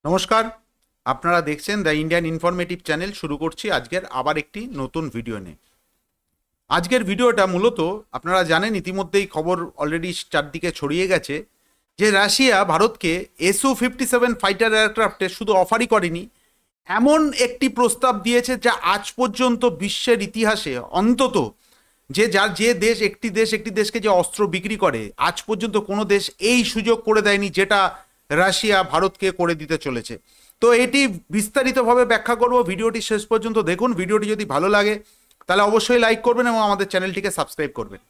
নমস্কার, আপনারা দেখছেন দ্য ইন্ডিয়ান ইনফরমেটিভ চ্যানেল। শুরু করছি আজকের আবার একটি নতুন ভিডিও নিয়ে। আজকের ভিডিওটা মূলত আপনারা জানেন, ইতিমধ্যেই খবর অলরেডি চারদিকে ছড়িয়ে গেছে যে রাশিয়া ভারতকে Su-57 ফাইটার এয়ারক্রাফটে শুধু অফারই করেনি, এমন একটি প্রস্তাব দিয়েছে যা আজ পর্যন্ত বিশ্বের ইতিহাসে অন্তত যে দেশ একটি দেশকে যে অস্ত্র বিক্রি করে, আজ পর্যন্ত কোনো দেশ এই সুযোগ করে দেয়নি যেটা রাশিয়া ভারতকে করে দিতে চলেছে। তো এটি বিস্তারিতভাবে ব্যাখ্যা করব, ভিডিওটি শেষ পর্যন্ত দেখুন। ভিডিওটি যদি ভালো লাগে তাহলে অবশ্যই লাইক করবেন এবং আমাদের চ্যানেলটিকে সাবস্ক্রাইব করবেন।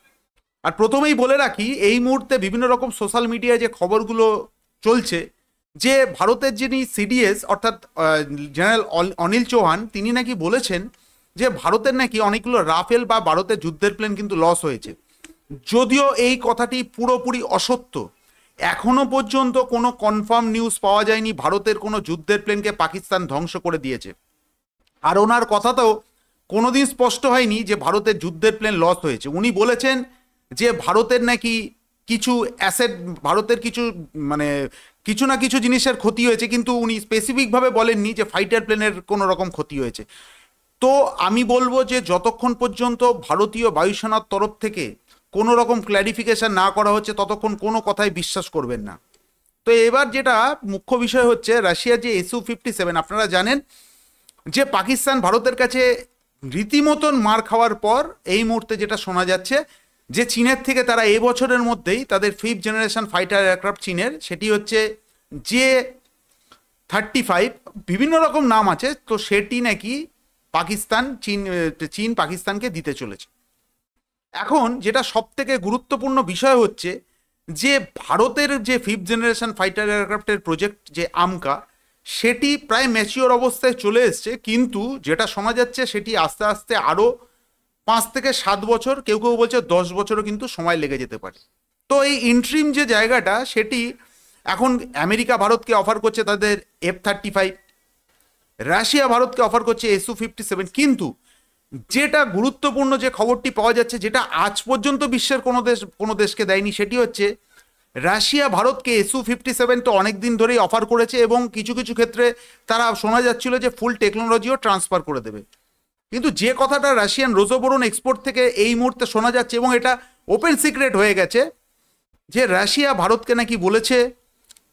আর প্রথমেই বলে রাখি, এই মুহূর্তে বিভিন্ন রকম সোশ্যাল মিডিয়ায় যে খবরগুলো চলছে যে ভারতের যিনি সিডিএস অর্থাৎ জেনারেল অনিল চৌহান, তিনি নাকি বলেছেন যে ভারতের নাকি অনেকগুলো রাফেল বা ভারতের যুদ্ধের প্লেন কিন্তু লস হয়েছে। যদিও এই কথাটি পুরোপুরি অসত্য, এখনো পর্যন্ত কোনো কনফার্ম নিউজ পাওয়া যায়নি ভারতের কোনো যুদ্ধের প্লেনকে পাকিস্তান ধ্বংস করে দিয়েছে। আর ওনার কথাতেও কোনোদিন স্পষ্ট হয়নি যে ভারতের যুদ্ধের প্লেন লস হয়েছে। উনি বলেছেন যে ভারতের নাকি কিছু অ্যাসেট, ভারতের কিছু না কিছু জিনিসের ক্ষতি হয়েছে, কিন্তু উনি স্পেসিফিকভাবে বলেননি যে ফাইটার প্লেনের কোনো রকম ক্ষতি হয়েছে। তো আমি বলবো যে যতক্ষণ পর্যন্ত ভারতীয় বায়ুসেনার তরফ থেকে কোনো রকম ক্ল্যারিফিকেশন না করা হচ্ছে ততক্ষণ কোনো কথাই বিশ্বাস করবেন না। তো এবার যেটা মুখ্য বিষয় হচ্ছে, রাশিয়ার যে Su-57, আপনারা জানেন যে পাকিস্তান ভারতের কাছে রীতিমতন মার খাওয়ার পর এই মুহূর্তে যেটা শোনা যাচ্ছে যে চীনের থেকে তারা এবছরের মধ্যেই তাদের 5th জেনারেশন ফাইটার এয়ারক্রাফট চীনের, সেটি হচ্ছে J-35, বিভিন্ন রকম নাম আছে, তো সেটি নাকি চীন পাকিস্তানকে দিতে চলেছে। এখন যেটা সব থেকে গুরুত্বপূর্ণ বিষয় হচ্ছে যে ভারতের যে 5th জেনারেশন ফাইটার এয়ারক্রাফটের প্রজেক্ট যে আমকা, সেটি প্রায় ম্যাচিওর অবস্থায় চলে এসছে, কিন্তু যেটা শোনা যাচ্ছে সেটি আস্তে আস্তে আরও 5 থেকে 7 বছর, কেউ কেউ বলছে 10 বছরও কিন্তু সময় লেগে যেতে পারে। তো এই ইন্ট্রিম যে জায়গাটা, সেটি এখন আমেরিকা ভারতকে অফার করছে তাদের F-35, রাশিয়া ভারতকে অফার করছে Su-57, কিন্তু যেটা গুরুত্বপূর্ণ যে খবরটি পাওয়া যাচ্ছে, যেটা আজ পর্যন্ত বিশ্বের কোনো দেশকে দেয়নি, সেটি হচ্ছে রাশিয়া ভারতকে Su-57 তো অনেক দিন ধরেই অফার করেছে এবং কিছু কিছু ক্ষেত্রে তারা শোনা যাচ্ছিল যে ফুল টেকনোলজিও ট্রান্সফার করে দেবে। কিন্তু যে কথাটা রাশিয়ান রোজোবোরন এক্সপোর্ট থেকে এই মুহূর্তে শোনা যাচ্ছে এবং এটা ওপেন সিক্রেট হয়ে গেছে, যে রাশিয়া ভারতকে নাকি বলেছে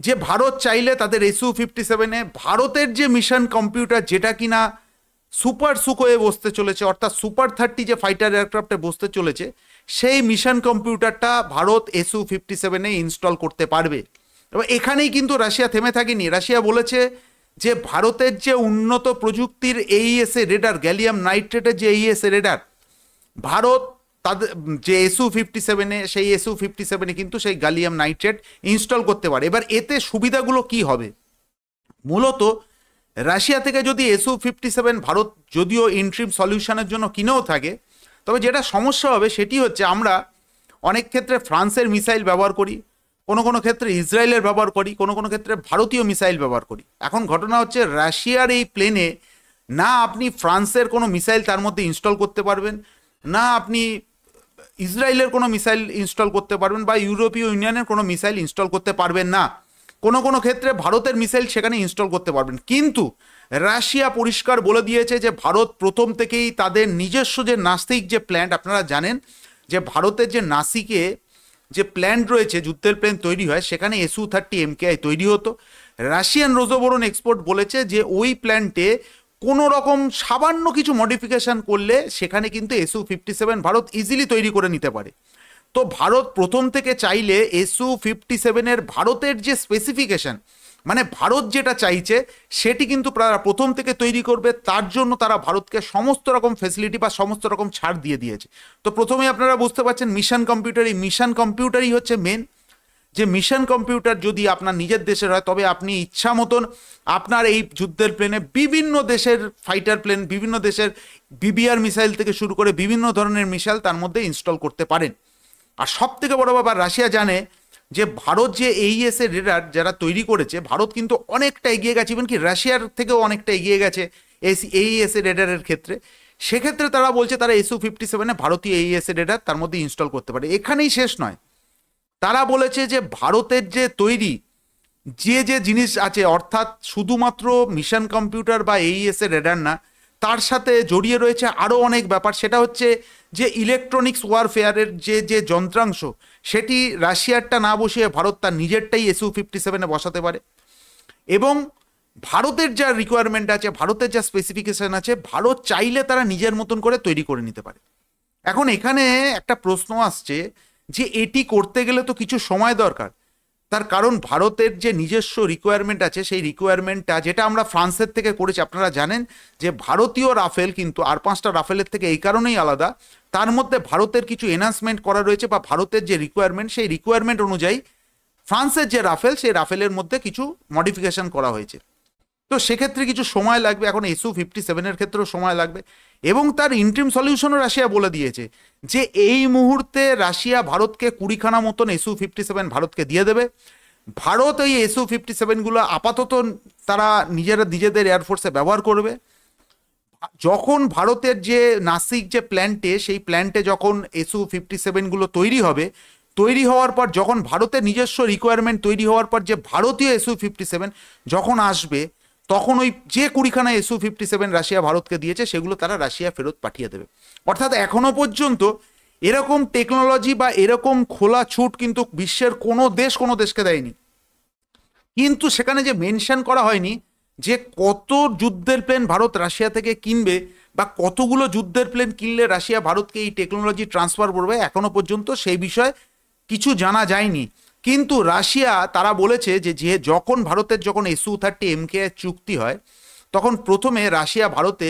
যে ভারত চাইলে তাদের Su-57-এ ভারতের যে মিশন কম্পিউটার, যেটা কিনা সুপার সুকোয়ে বসতে চলেছে, অর্থাৎ সুপার 30 যে ফাইটার এয়ারক্রাফটে বসতে চলেছে, সেই মিশন কম্পিউটারটা ভারত Su-57-এ ইনস্টল করতে পারবে। এবার এখানেই কিন্তু রাশিয়া থেমে থাকেনি। রাশিয়া বলেছে যে ভারতের যে উন্নত প্রযুক্তির AESA রেডার, গ্যালিয়াম নাইট্রেটের যে AESA রেডার, ভারত তাদের যে Su-57-এ, সেই Su-57-এ কিন্তু সেই গ্যালিয়াম নাইট্রেট ইনস্টল করতে পারে। এবার এতে সুবিধাগুলো কি হবে? মূলত রাশিয়া থেকে যদি Su-57 ভারত যদিও ইন্ট্রিম সলিউশনের জন্য কিনেও থাকে, তবে যেটা সমস্যা হবে সেটি হচ্ছে আমরা অনেক ক্ষেত্রে ফ্রান্সের মিসাইল ব্যবহার করি, কোনো কোনো ক্ষেত্রে ইসরায়েলের ব্যবহার করি, কোনো কোনো ক্ষেত্রে ভারতীয় মিসাইল ব্যবহার করি। এখন ঘটনা হচ্ছে রাশিয়ার এই প্লেনে না আপনি ফ্রান্সের কোনো মিসাইল তার মধ্যে ইনস্টল করতে পারবেন, না আপনি ইসরায়েলের কোনো মিসাইল ইনস্টল করতে পারবেন, বা ইউরোপীয় ইউনিয়নের কোনো মিসাইল ইনস্টল করতে পারবেন না। কোনো কোনো ক্ষেত্রে ভারতের মিসাইল সেখানে ইনস্টল করতে পারবেন, কিন্তু রাশিয়া পরিষ্কার বলে দিয়েছে যে ভারত প্রথম থেকেই তাদের নিজস্ব যে নাসিক যে প্ল্যান্ট, আপনারা জানেন যে ভারতের যে নাসিকে যে প্ল্যান্ট রয়েছে, যুদ্ধের প্লেন তৈরি হয়, সেখানে Su-30 MKI তৈরি হতো। রাশিয়ান রোজোবোরন এক্সপোর্ট বলেছে যে ওই প্ল্যান্টে কোনো রকম সামান্য কিছু মডিফিকেশন করলে সেখানে কিন্তু Su-57 ভারত ইজিলি তৈরি করে নিতে পারে। তো ভারত প্রথম থেকে চাইলে Su-57-এর ভারতের যে স্পেসিফিকেশন, মানে ভারত যেটা চাইছে সেটি কিন্তু প্রথম থেকে তৈরি করবে। তার জন্য তারা ভারতকে সমস্ত রকম ফেসিলিটি বা সমস্ত রকম ছাড় দিয়ে দিয়েছে। তো প্রথমে আপনারা বুঝতে পারছেন মিশন কম্পিউটার, এই মিশন কম্পিউটারই হচ্ছে মেন। যে মিশন কম্পিউটার যদি আপনার নিজের দেশের হয়, তবে আপনি ইচ্ছা মতন আপনার এই যুদ্ধের প্লেনে বিভিন্ন দেশের ফাইটার প্লেন, বিভিন্ন দেশের BBR মিসাইল থেকে শুরু করে বিভিন্ন ধরনের মিসাইল তার মধ্যে ইনস্টল করতে পারেন। আর সব থেকে বড় ব্যাপার, রাশিয়া জানে যে ভারত যে AESA রেডার যারা তৈরি করেছে, ভারত কিন্তু অনেকটা এগিয়ে গেছে, ইভেন কি রাশিয়ার থেকেও অনেকটা এগিয়ে গেছে AESA রেডারের ক্ষেত্রে। সেক্ষেত্রে তারা বলছে তারা Su-57-এ ভারতীয় AESA রেডার তার মধ্যে ইনস্টল করতে পারে। এখানেই শেষ নয়, তারা বলেছে যে ভারতের যে তৈরি যে যে জিনিস আছে, অর্থাৎ শুধুমাত্র মিশন কম্পিউটার বা এইএস এর রেডার না, তার সাথে জড়িয়ে রয়েছে আরও অনেক ব্যাপার। সেটা হচ্ছে যে ইলেকট্রনিক্স ওয়ারফেয়ারের যে যে যন্ত্রাংশ, সেটি রাশিয়ারটা না বসিয়ে ভারত তার নিজেরটাই SU-57-এ বসাতে পারে। এবং ভারতের যা রিকোয়ারমেন্ট আছে, ভারতের যা স্পেসিফিকেশন আছে, ভারত চাইলে তারা নিজের মতন করে তৈরি করে নিতে পারে। এখন এখানে একটা প্রশ্ন আসছে যে এটি করতে গেলে তো কিছু সময় দরকার। তার কারণ ভারতের যে নিজস্ব রিকোয়ারমেন্ট আছে, সেই রিকোয়ারমেন্টটা যেটা আমরা ফ্রান্সের থেকে করেছি, আপনারা জানেন যে ভারতীয় রাফেল কিন্তু আর 5টা রাফেলের থেকে এই কারণেই আলাদা, তার মধ্যে ভারতের কিছু এনহান্সমেন্ট করা রয়েছে, বা ভারতের যে রিকোয়ারমেন্ট, সেই রিকোয়ারমেন্ট অনুযায়ী ফ্রান্সের যে রাফেল, সেই রাফেলের মধ্যে কিছু মডিফিকেশন করা হয়েছে। তো সেক্ষেত্রে কিছু সময় লাগবে, এখন SU-57-এর ক্ষেত্রেও সময় লাগবে। এবং তার ইন্ট্রিম সলিউশনও রাশিয়া বলে দিয়েছে যে এই মুহূর্তে রাশিয়া ভারতকে 20খানা মতন SU-57 ভারতকে দিয়ে দেবে। ভারত ওই SU-57গুলো আপাতত তারা নিজেদের এয়ারফোর্সে ব্যবহার করবে। যখন ভারতের যে নাসিক যে প্ল্যান্টে, সেই প্ল্যান্টে যখন SU-57গুলো তৈরি হবে, তৈরি হওয়ার পর যখন ভারতের নিজস্ব রিকোয়ারমেন্ট তৈরি হওয়ার পর যে ভারতীয় SU-57 যখন আসবে, তখন ওই যে 20খানা SU-57 রাশিয়া ভারতকে দিয়েছে, সেগুলো তারা রাশিয়া ফেরত পাঠিয়ে দেবে। অর্থাৎ এখনো পর্যন্ত এরকম টেকনোলজি বা এরকম খোলা ছুট কিন্তু বিশ্বের কোনো দেশকে দেয়নি। কিন্তু সেখানে যে মেনশন করা হয়নি যে কত যুদ্ধের প্লেন ভারত রাশিয়া থেকে কিনবে, বা কতগুলো যুদ্ধের প্লেন কিনলে রাশিয়া ভারতকে এই টেকনোলজি ট্রান্সফার করবে, এখনো পর্যন্ত সেই বিষয়ে কিছু জানা যায়নি। কিন্তু রাশিয়া তারা বলেছে যে যখন ভারতের যখন SU-30 MKI চুক্তি হয়, তখন প্রথমে রাশিয়া ভারতে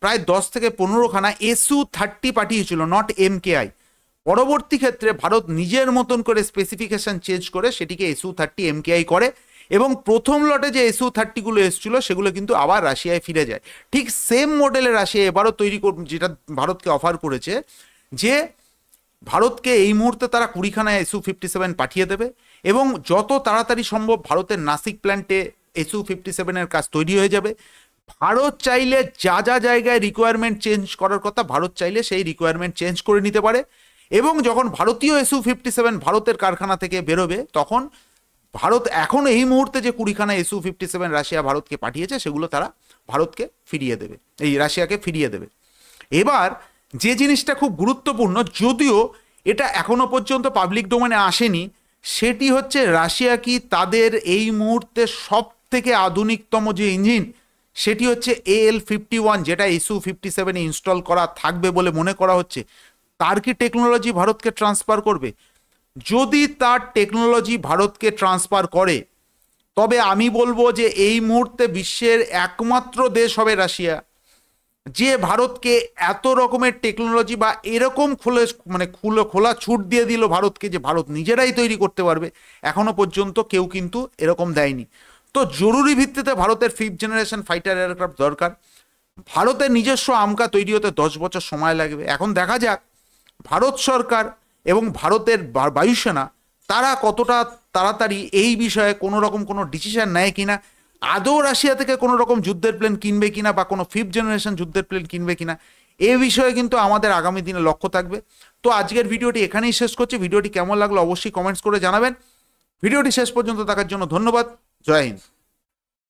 প্রায় 10 থেকে 15খানা SU-30 পাঠিয়েছিল, নট MKI। পরবর্তী ক্ষেত্রে ভারত নিজের মতন করে স্পেসিফিকেশন চেঞ্জ করে সেটিকে SU-30 MKI করে, এবং প্রথম লটে যে SU-30গুলো এসেছিল সেগুলো কিন্তু আবার রাশিয়ায় ফিরে যায়। ঠিক সেম মডেলে রাশিয়া এবারও তৈরি যেটা ভারতকে অফার করেছে, যে ভারতকে এই মুহূর্তে তারা 20খানা SU-57 পাঠিয়ে দেবে, এবং যত তাড়াতাড়ি সম্ভব ভারতের নাসিক প্ল্যান্টে SU-57-এর কাজ তৈরি হয়ে যাবে। ভারত চাইলে যা যা জায়গায় রিকোয়ারমেন্ট চেঞ্জ করার কথা, ভারত চাইলে সেই রিকোয়ারমেন্ট চেঞ্জ করে নিতে পারে। এবং যখন ভারতীয় SU-57 ভারতের কারখানা থেকে বেরোবে, তখন ভারত এখন এই মুহূর্তে যে 20খানা SU-57 রাশিয়া ভারতকে পাঠিয়েছে, সেগুলো তারা ভারতকে ফিরিয়ে দেবে, এই রাশিয়াকে ফিরিয়ে দেবে। এবার যে জিনিসটা খুব গুরুত্বপূর্ণ, যদিও এটা এখনো পর্যন্ত পাবলিক ডোমেনে আসেনি, সেটি হচ্ছে রাশিয়া কি তাদের এই মুহূর্তে সব থেকে আধুনিকতম যে ইঞ্জিন, সেটি হচ্ছে AL-51, যেটা SU-57-এ ইনস্টল করা থাকবে বলে মনে করা হচ্ছে, তার কি টেকনোলজি ভারতকে ট্রান্সফার করবে? যদি তার টেকনোলজি ভারতকে ট্রান্সফার করে, তবে আমি বলবো যে এই মুহূর্তে বিশ্বের একমাত্র দেশ হবে রাশিয়া, যে ভারতকে এত রকমের টেকনোলজি বা এরকম খোলা ছুট দিয়ে দিল ভারতকে, যে ভারত নিজেরাই তৈরি করতে পারবে। এখনো পর্যন্ত কেউ কিন্তু এরকম দেয়নি। তো জরুরি ভিত্তিতে ভারতের 5th জেনারেশন ফাইটার এয়ারক্রাফট দরকার। ভারতের নিজস্ব আমকা তৈরি হতে 10 বছর সময় লাগবে। এখন দেখা যাক ভারত সরকার এবং ভারতের বায়ুসেনা তারা কতটা তাড়াতাড়ি এই বিষয়ে কোনো রকম কোনো ডিসিশন নেয় কিনা, আদৌ রাশিয়া থেকে কোনো রকম যুদ্ধের প্লেন কিনবে কিনা, বা কোনো 5th জেনারেশন যুদ্ধের প্লেন কিনবে কিনা, এই বিষয়ে কিন্তু আমাদের আগামী দিনে লক্ষ্য থাকবে। তো আজকের ভিডিওটি এখানেই শেষ করছি। ভিডিওটি কেমন লাগলো অবশ্যই কমেন্টস করে জানাবেন। ভিডিওটি শেষ পর্যন্ত দেখার জন্য ধন্যবাদ। জয় হিন্দ।